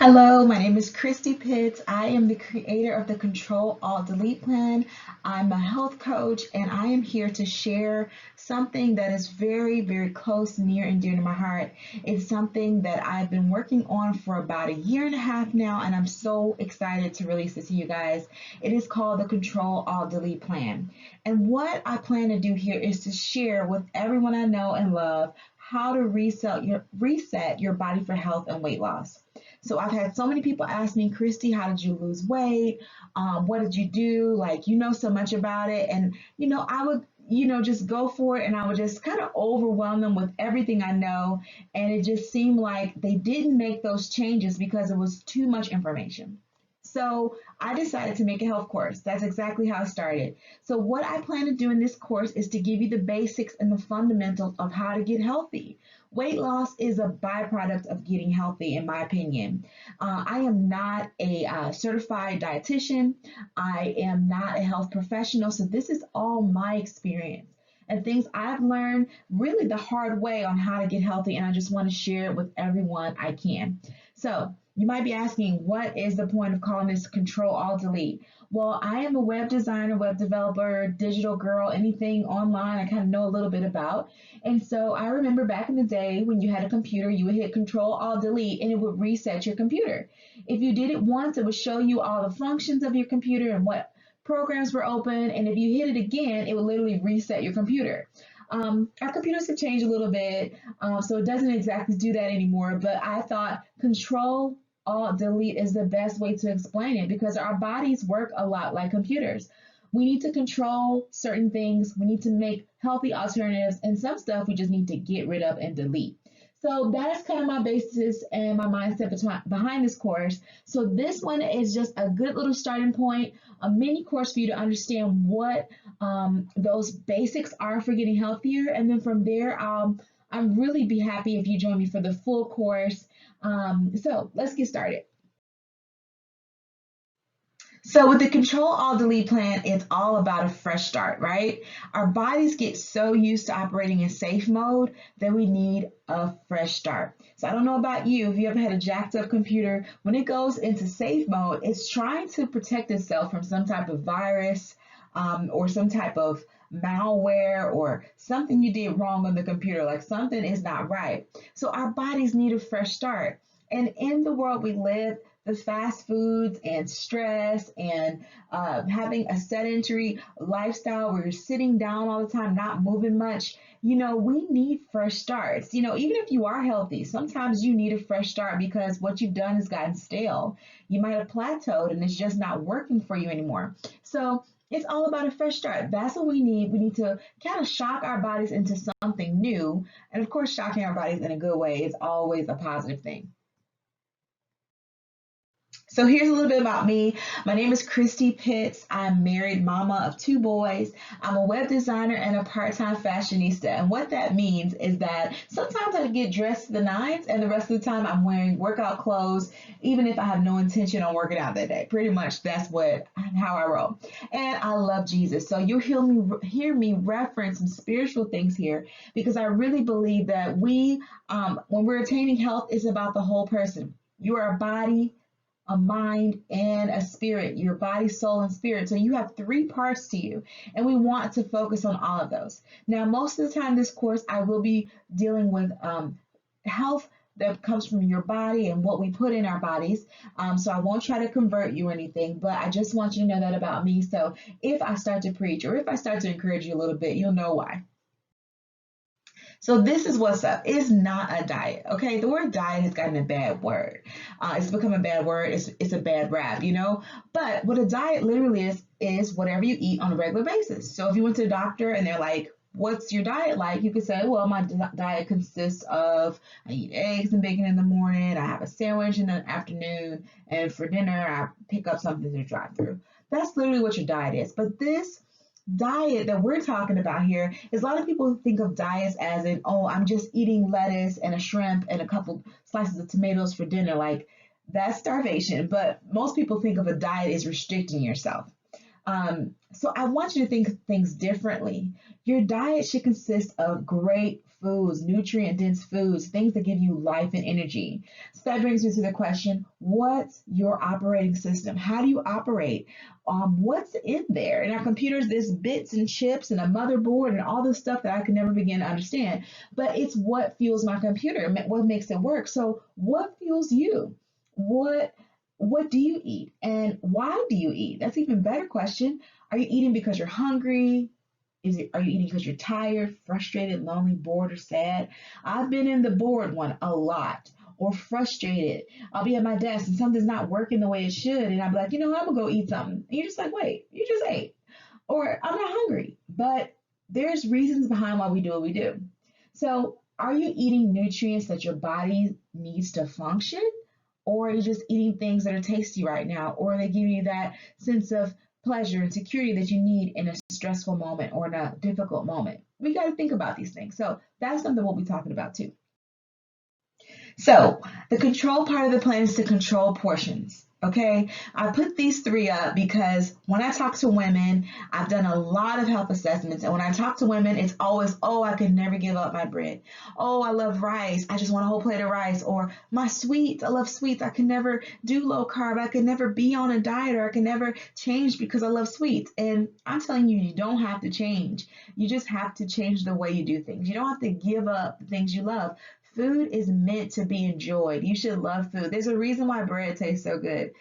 Hello, my name is Christy Pitts. I am the creator of the Control-Alt-Delete plan. I'm a health coach and I am here to share something that is very, very close, near, and dear to my heart. It's something that I've been working on for about a year and a half now, and I'm so excited to release it to you guys. It is called the Control-Alt-Delete plan. And what I plan to do here is to share with everyone I know and love how to reset your body for health and weight loss. So I've had so many people ask me, Christy, how did you lose weight? What did you do? Like, you know so much about it. And, I would, just go for it and I would just kind of overwhelm them with everything I know. And it just seemed like they didn't make those changes because it was too much information. So I decided to make a health course. That's exactly how I started. So what I plan to do in this course is to give you the basics and the fundamentals of how to get healthy. Weight loss is a byproduct of getting healthy, in my opinion. I am not a certified dietitian. I am not a health professional. So this is all my experience and things I've learned really the hard way on how to get healthy. And I just want to share it with everyone I can. So you might be asking, what is the point of calling this Control-Alt-Delete? Well, I am a web designer, web developer, digital girl, anything online I kind of know a little bit about. And so I remember back in the day when you had a computer, you would hit Control-Alt-Delete and it would reset your computer. If you did it once, it would show you all the functions of your computer and what programs were open. And if you hit it again, it would literally reset your computer. Our computers have changed a little bit, so it doesn't exactly do that anymore. But I thought Control-Alt-Delete is the best way to explain it because our bodies work a lot like computers. We need to control certain things. We need to make healthy alternatives, and some stuff we just need to get rid of and delete. So that's kind of my basis and my mindset behind this course. So this one is just a good little starting point, a mini course for you to understand what those basics are for getting healthier. And then from there, I'm really be happy if you join me for the full course. So let's get started. So with the Control-Alt-Delete plan, it's all about a fresh start, right? Our bodies get so used to operating in safe mode that we need a fresh start. So I don't know about you, if you ever had a jacked up computer, when it goes into safe mode, it's trying to protect itself from some type of virus or some type of malware or something you did wrong on the computer, like something is not right. So our bodies need a fresh start. And in the world we live, the fast foods and stress and having a sedentary lifestyle where you're sitting down all the time, not moving much, we need fresh starts. Even if you are healthy, sometimes you need a fresh start because what you've done has gotten stale. You might have plateaued and it's just not working for you anymore. So it's all about a fresh start. That's what we need. We need to kind of shock our bodies into something new. And of course, shocking our bodies in a good way is always a positive thing. So here's a little bit about me. My name is Christy Pitts. I'm married mama of two boys. I'm a web designer and a part-time fashionista. And what that means is that sometimes I get dressed to the nines and the rest of the time I'm wearing workout clothes, even if I have no intention on working out that day. Pretty much that's how I roll. And I love Jesus. So you'll hear me reference some spiritual things here because I really believe that when we're attaining health, it's about the whole person. You are a body, a mind, and a spirit, your body, soul, and spirit. So you have three parts to you, and we want to focus on all of those. Now, most of the time, this course, I will be dealing with health that comes from your body and what we put in our bodies. So I won't try to convert you or anything, but I just want you to know that about me. So if I start to preach or if I start to encourage you a little bit, you'll know why. So this is what's up. It's not a diet, okay? The word diet has gotten a bad word. It's become a bad word. It's a bad rap, But what a diet literally is whatever you eat on a regular basis. So if you went to the doctor and they're like, what's your diet like? You could say, well, my diet consists of I eat eggs and bacon in the morning. I have a sandwich in the afternoon. And for dinner, I pick up something to drive through. That's literally what your diet is. But this diet that we're talking about here is a lot of people think of diets as in, oh, I'm just eating lettuce and a shrimp and a couple slices of tomatoes for dinner. Like that's starvation. But most people think of a diet as restricting yourself. So I want you to think things differently. Your diet should consist of great foods, nutrient-dense foods, things that give you life and energy. So that brings me to the question, what's your operating system? How do you operate? What's in there? In our computers, there's bits and chips and a motherboard and all this stuff that I can never begin to understand. But it's what fuels my computer, what makes it work. So what fuels you? What what do you eat? And why do you eat? That's an even better question. Are you eating because you're hungry? Are you eating because you're tired, frustrated, lonely, bored, or sad? I've been in the bored one a lot, or frustrated. I'll be at my desk and something's not working the way it should, and I'll be like, I'm gonna go eat something. And you're just like, wait, you just ate. Or I'm not hungry. But there's reasons behind why we do what we do. So are you eating nutrients that your body needs to function? Or are you just eating things that are tasty right now? Or they give you that sense of pleasure and security that you need in a stressful moment or in a difficult moment? We got to think about these things. So that's something we'll be talking about too. So the control part of the plan is to control portions. Okay, I put these three up because when I talk to women, I've done a lot of health assessments. And when I talk to women, it's always, oh, I could never give up my bread. Oh, I love rice. I just want a whole plate of rice. Or my sweets. I love sweets. I can never do low carb. I can never be on a diet, or I can never change because I love sweets. And I'm telling you, you don't have to change. You just have to change the way you do things. You don't have to give up the things you love. Food is meant to be enjoyed. You should love food. There's a reason why bread tastes so good.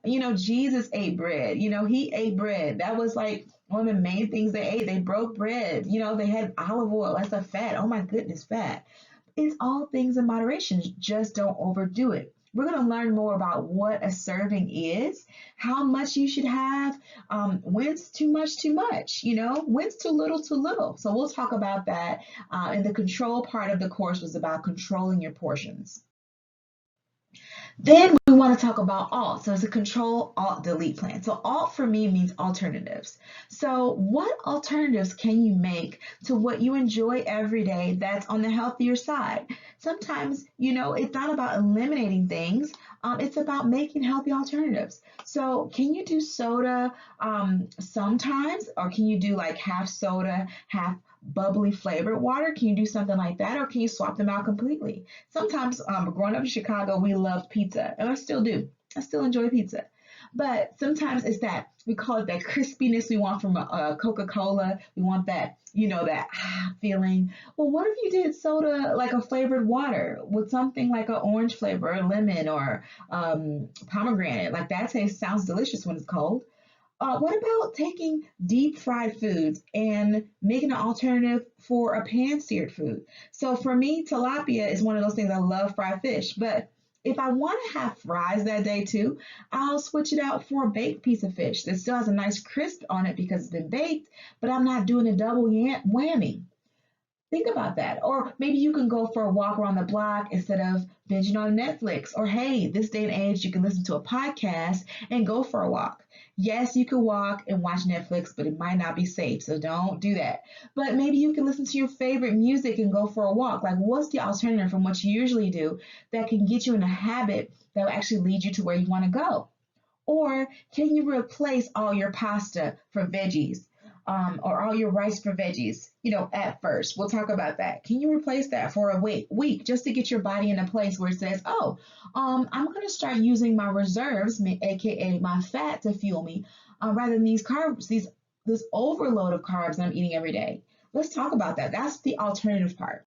Jesus ate bread. He ate bread. That was like one of the main things they ate. They broke bread. They had olive oil. That's a fat. Oh my goodness, fat. It's all things in moderation. Just don't overdo it. We're going to learn more about what a serving is, how much you should have, when's too much, when's too little. So we'll talk about that. And the control part of the course was about controlling your portions. Then we want to talk about alt. So it's a control alt delete plan. So alt for me means alternatives. So what alternatives can you make to what you enjoy every day that's on the healthier side? Sometimes, it's not about eliminating things. It's about making healthy alternatives. So can you do soda sometimes, or can you do like half soda, half bubbly flavored water? Can you do something like that, or can you swap them out completely? Sometimes, growing up in Chicago, we loved pizza, and I still do. I still enjoy pizza. But sometimes it's that, we call it that crispiness we want from a Coca-Cola. We want that, that feeling. Well, what if you did soda like a flavored water with something like an orange flavor or lemon or pomegranate? Like that sounds delicious when it's cold. What about taking deep fried foods and making an alternative for a pan-seared food? So for me, tilapia is one of those things. I love fried fish, but if I want to have fries that day too, I'll switch it out for a baked piece of fish that still has a nice crisp on it because it's been baked, but I'm not doing a double whammy. Think about that. Or maybe you can go for a walk around the block instead of binging on Netflix. Or hey, this day and age, you can listen to a podcast and go for a walk. Yes, you can walk and watch Netflix, but it might not be safe, so don't do that. But maybe you can listen to your favorite music and go for a walk. Like, what's the alternative from what you usually do that can get you in a habit that will actually lead you to where you want to go? Or can you replace all your pasta for veggies? Or all your rice for veggies, at first. We'll talk about that. Can you replace that for a week just to get your body in a place where it says, oh, I'm going to start using my reserves, aka my fat, to fuel me, rather than these carbs, this overload of carbs that I'm eating every day. Let's talk about that. That's the alternative part.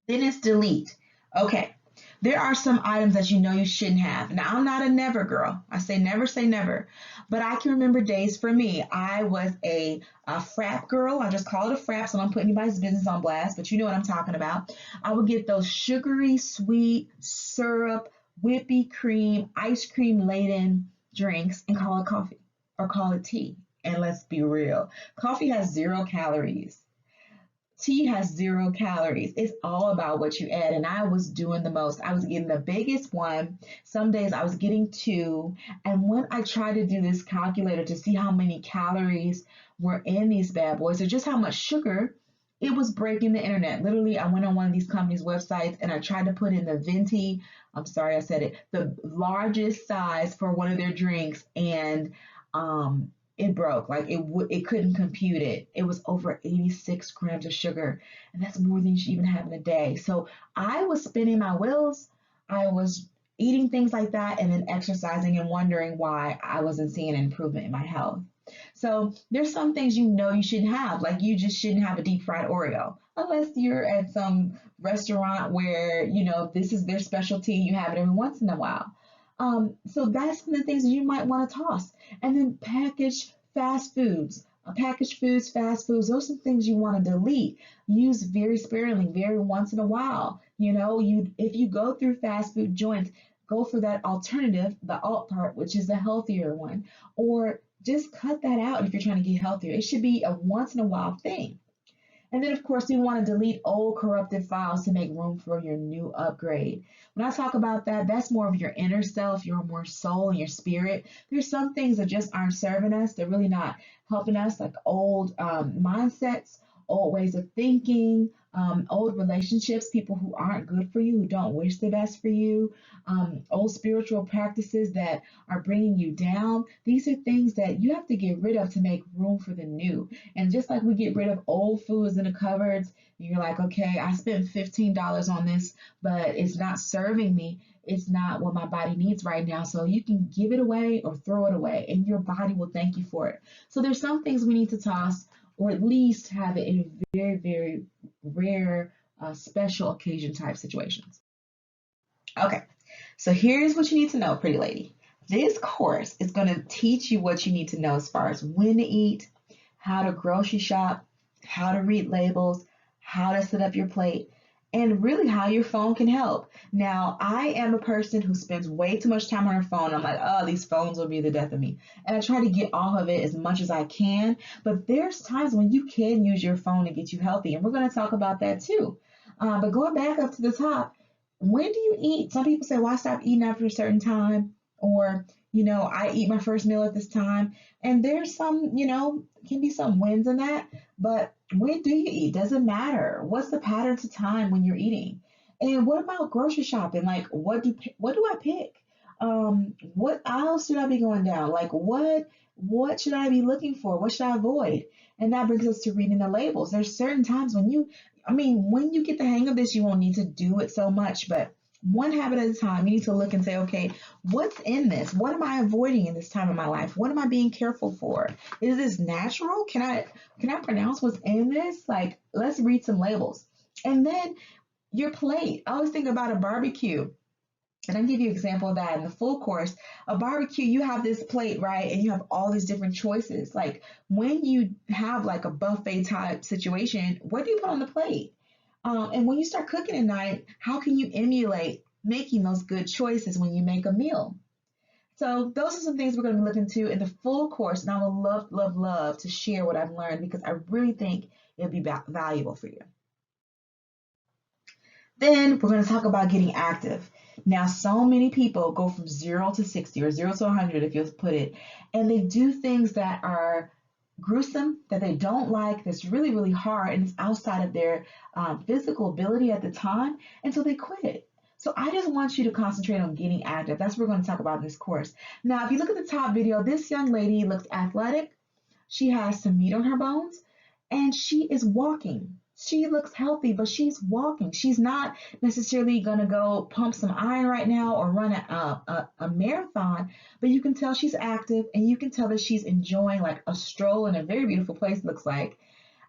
Then it's delete. Okay. There are some items that you shouldn't have. Now, I'm not a never girl. I say never. But I can remember days for me. I was a frap girl. I just call it a frap, so I don't put anybody's business on blast, but you know what I'm talking about. I would get those sugary, sweet, syrup, whippy cream, ice cream laden drinks and call it coffee or call it tea. And let's be real. Coffee has 0 calories. Tea has 0 calories. It's all about what you add. And I was doing the most. I was getting the biggest one. Some days I was getting 2. And when I tried to do this calculator to see how many calories were in these bad boys or just how much sugar, it was breaking the internet. Literally, I went on one of these companies' websites and I tried to put in the venti, I'm sorry I said it, the largest size for one of their drinks. And it broke. Like it couldn't compute it. It was over 86 grams of sugar, and that's more than you should even have in a day. So I was spinning my wheels. I was eating things like that and then exercising and wondering why I wasn't seeing an improvement in my health. So there's some things you shouldn't have. Like you just shouldn't have a deep fried Oreo unless you're at some restaurant where this is their specialty. You have it every once in a while. So that's some of the things that you might want to toss. And then packaged fast foods. Packaged foods, fast foods, those are things you want to delete. Use very sparingly, very once in a while. If you go through fast food joints, go for that alternative, the alt part, which is the healthier one, or just cut that out if you're trying to get healthier. It should be a once in a while thing. And then, of course, you want to delete old corrupted files to make room for your new upgrade. When I talk about that, that's more of your inner self, your more soul and your spirit. There's some things that just aren't serving us. They're really not helping us, like old mindsets, old ways of thinking, old relationships, people who aren't good for you, who don't wish the best for you, old spiritual practices that are bringing you down. These are things that you have to get rid of to make room for the new. And just like we get rid of old foods in the cupboards, you're like, okay, I spent $15 on this, but it's not serving me. It's not what my body needs right now. So you can give it away or throw it away, and your body will thank you for it. So there's some things we need to toss, or at least have it in very, very rare, special occasion type situations. Okay, so here's what you need to know, pretty lady. This course is going to teach you what you need to know as far as when to eat, how to grocery shop, how to read labels, how to set up your plate, and really how your phone can help. Now, I am a person who spends way too much time on her phone. I'm like, oh, these phones will be the death of me. And I try to get off of it as much as I can. But there's times when you can use your phone to get you healthy. And we're going to talk about that too. But going back up to the top, when do you eat? Some people say, well, I stop eating after a certain time. Or, I eat my first meal at this time. And there's some, can be some wins in that. But when do you eat? Does it matter? What's the pattern to time when you're eating? And what about grocery shopping? Like, what do I pick? What aisles should I be going down? Like, what should I be looking for? What should I avoid? And that brings us to reading the labels. There's certain times when when you get the hang of this, you won't need to do it so much, but one habit at a time, you need to look and say, okay, what's in this? What am I avoiding in this time of my life? What am I being careful for? Is this natural? Can I pronounce what's in this? Like, let's read some labels. And then your plate. I always think about a barbecue. And I'll give you an example of that in the full course. A barbecue, you have this plate, right? And you have all these different choices. Like when you have like a buffet type situation, what do you put on the plate? And when you start cooking at night, how can you emulate making those good choices when you make a meal? So those are some things we're going to be looking to in the full course. And I would love, love, love to share what I've learned because I really think it'll be valuable for you. Then we're going to talk about getting active. Now, so many people go from 0 to 60 or 0 to 100, if you'll put it, and they do things that are gruesome, that they don't like, that's really, really hard, and it's outside of their physical ability at the time, and so they quit it. So I just want you to concentrate on getting active. That's what we're going to talk about in this course. Now, if you look at the top video, this young lady looks athletic. She has some meat on her bones, and she is walking. She looks healthy, but she's walking. She's not necessarily going to go pump some iron right now or run a marathon, but you can tell she's active, and you can tell that she's enjoying like a stroll in a very beautiful place, it looks like.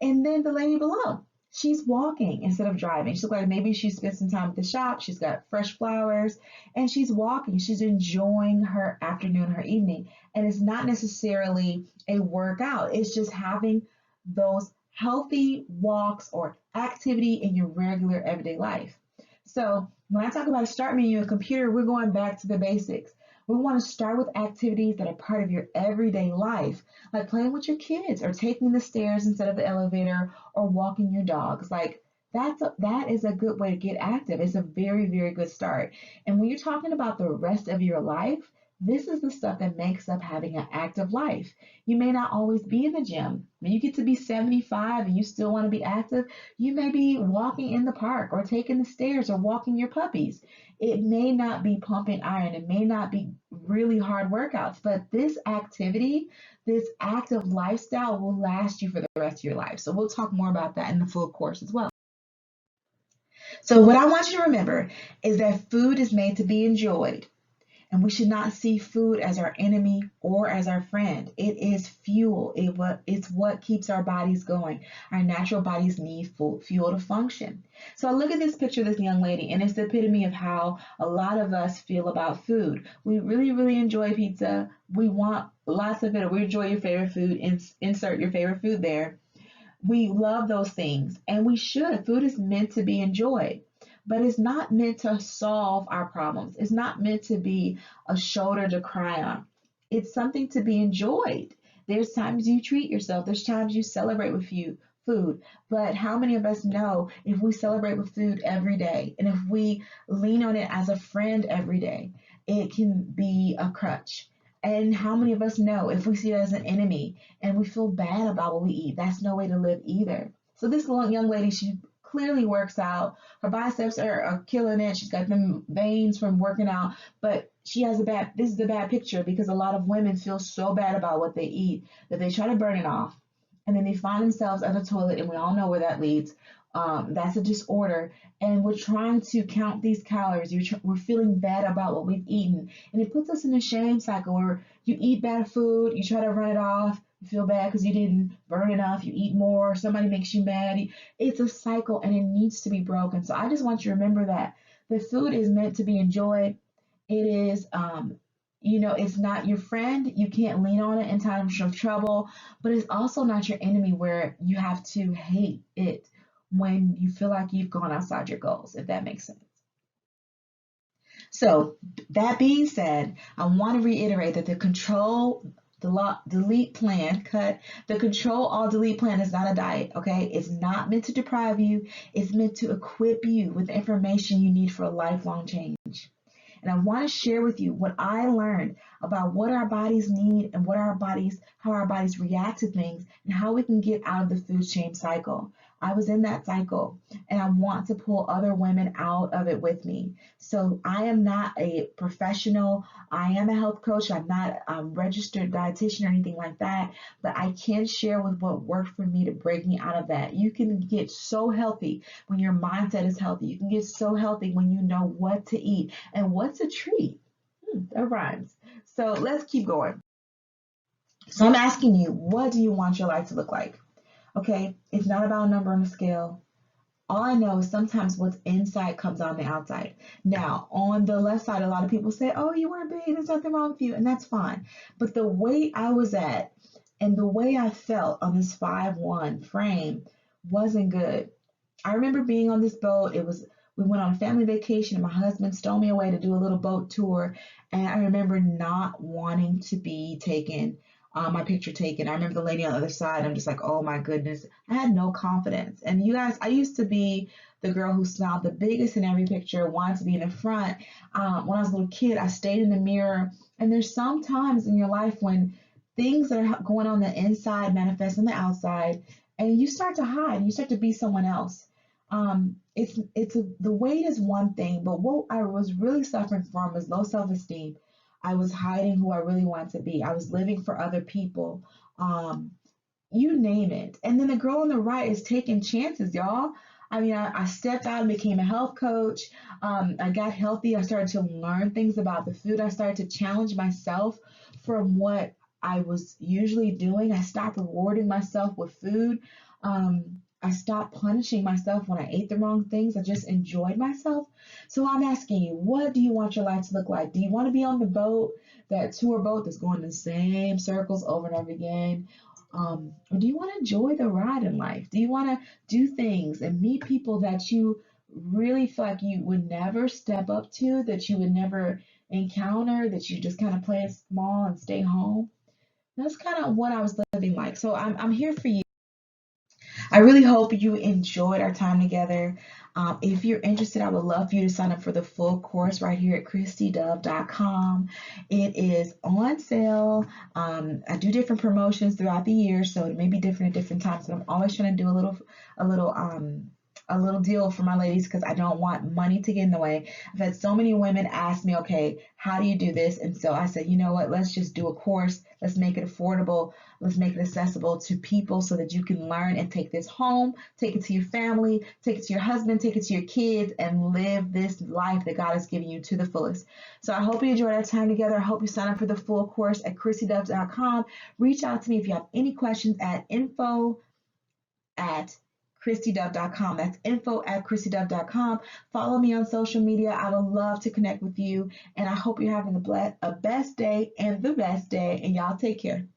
And then the lady below, she's walking instead of driving. She looks like maybe she spent some time at the shop. She's got fresh flowers, and she's walking. She's enjoying her afternoon, her evening. And it's not necessarily a workout. It's just having those healthy walks or activity in your regular everyday life. So when I talk about a start menu in a computer, we're going back to the basics. We want to start with activities that are part of your everyday life, like playing with your kids or taking the stairs instead of the elevator or walking your dogs. Like that is a good way to get active. It's a very, very good start. And when you're talking about the rest of your life, This is the stuff that makes up having an active life. You may not always be in the gym. When you get to be 75 and you still want to be active, you may be walking in the park or taking the stairs or walking your puppies. It may not be pumping iron, it may not be really hard workouts, but this activity, this active lifestyle will last you for the rest of your life. So we'll talk more about that in the full course as well. So, what I want you to remember is that food is made to be enjoyed. And we should not see food as our enemy or as our friend. It is fuel. It's what keeps our bodies going. Our natural bodies need fuel to function. So I look at this picture of this young lady, and it's the epitome of how a lot of us feel about food. We really, really enjoy pizza. We want lots of it. We enjoy your favorite food. Insert your favorite food there. We love those things, and we should. Food is meant to be enjoyed, but it's not meant to solve our problems. It's not meant to be a shoulder to cry on. It's something to be enjoyed. There's times you treat yourself, there's times you celebrate with food. But how many of us know if we celebrate with food every day and if we lean on it as a friend every day, it can be a crutch. And how many of us know if we see it as an enemy and we feel bad about what we eat, that's no way to live either. So this young lady, she clearly works out. Her biceps are killing it. She's got them veins from working out, but this is a bad picture because a lot of women feel so bad about what they eat that they try to burn it off. And then they find themselves at the toilet, and we all know where that leads. That's a disorder, and we're trying to count these calories. We're feeling bad about what we've eaten, and it puts us in a shame cycle where you eat bad food, you try to run it off, you feel bad because you didn't burn enough, you eat more, somebody makes you mad. It's a cycle, and it needs to be broken. So I just want you to remember that the food is meant to be enjoyed. It is, it's not your friend. You can't lean on it in times of trouble, but it's also not your enemy where you have to hate it when you feel like you've gone outside your goals, if that makes sense. So, that being said, I want to reiterate that the delete plan, the control alt delete plan is not a diet, okay? It's not meant to deprive you, it's meant to equip you with the information you need for a lifelong change. And I want to share with you what I learned about what our bodies need and how our bodies react to things and how we can get out of the food shame cycle. I was in that cycle and I want to pull other women out of it with me. So I am not a professional. I am a health coach. I'm not a registered dietitian or anything like that, but I can share with what worked for me to break me out of that. You can get so healthy when your mindset is healthy. You can get so healthy when you know what to eat and what's a treat. That rhymes. So let's keep going. So I'm asking you, what do you want your life to look like? Okay, it's not about a number on a scale. All I know is sometimes what's inside comes on the outside. Now, on the left side, a lot of people say, oh, you weren't big, there's nothing wrong with you, and that's fine. But the weight I was at and the way I felt on this 5'1" frame wasn't good. I remember being on this boat. We went on a family vacation and my husband stole me away to do a little boat tour. And I remember not wanting to be taken, my picture taken. I remember the lady on the other side. I'm just like, oh my goodness. I had no confidence. And you guys, I used to be the girl who smiled the biggest in every picture, wanted to be in the front. When I was a little kid, I stayed in the mirror. And there's some times in your life when things that are going on the inside manifest on the outside, and you start to hide. You start to be someone else. The weight is one thing, but what I was really suffering from was low self-esteem. I was hiding who I really wanted to be. I was living for other people. You name it. And then the girl on the right is taking chances, y'all. I mean, I stepped out and became a health coach. I got healthy. I started to learn things about the food. I started to challenge myself from what I was usually doing. I stopped rewarding myself with food. I stopped punishing myself when I ate the wrong things. I just enjoyed myself. So I'm asking you, what do you want your life to look like? Do you want to be on the boat, that tour boat that's going in the same circles over and over again? Or do you want to enjoy the ride in life? Do you want to do things and meet people that you really feel like you would never step up to, that you would never encounter, that you just kind of play it small and stay home? That's kind of what I was living like. So I'm here for you. I really hope you enjoyed our time together. If you're interested, I would love for you to sign up for the full course right here at christydove.com. It is on sale. I do different promotions throughout the year, so it may be different at different times. But I'm always trying to do a little, a little deal for my ladies because I don't want money to get in the way. I've had so many women ask me, okay, how do you do this? And so I said, you know what, let's just do a course. Let's make it affordable. Let's make it accessible to people so that you can learn and take this home, take it to your family, take it to your husband, take it to your kids, and live this life that God has given you to the fullest. So I hope you enjoyed our time together. I hope you sign up for the full course at christydove.com. Reach out to me if you have any questions at info@christydove.com. That's info@christydove.com. Follow me on social media. I would love to connect with you. And I hope you're having a best day and the best day. And y'all take care.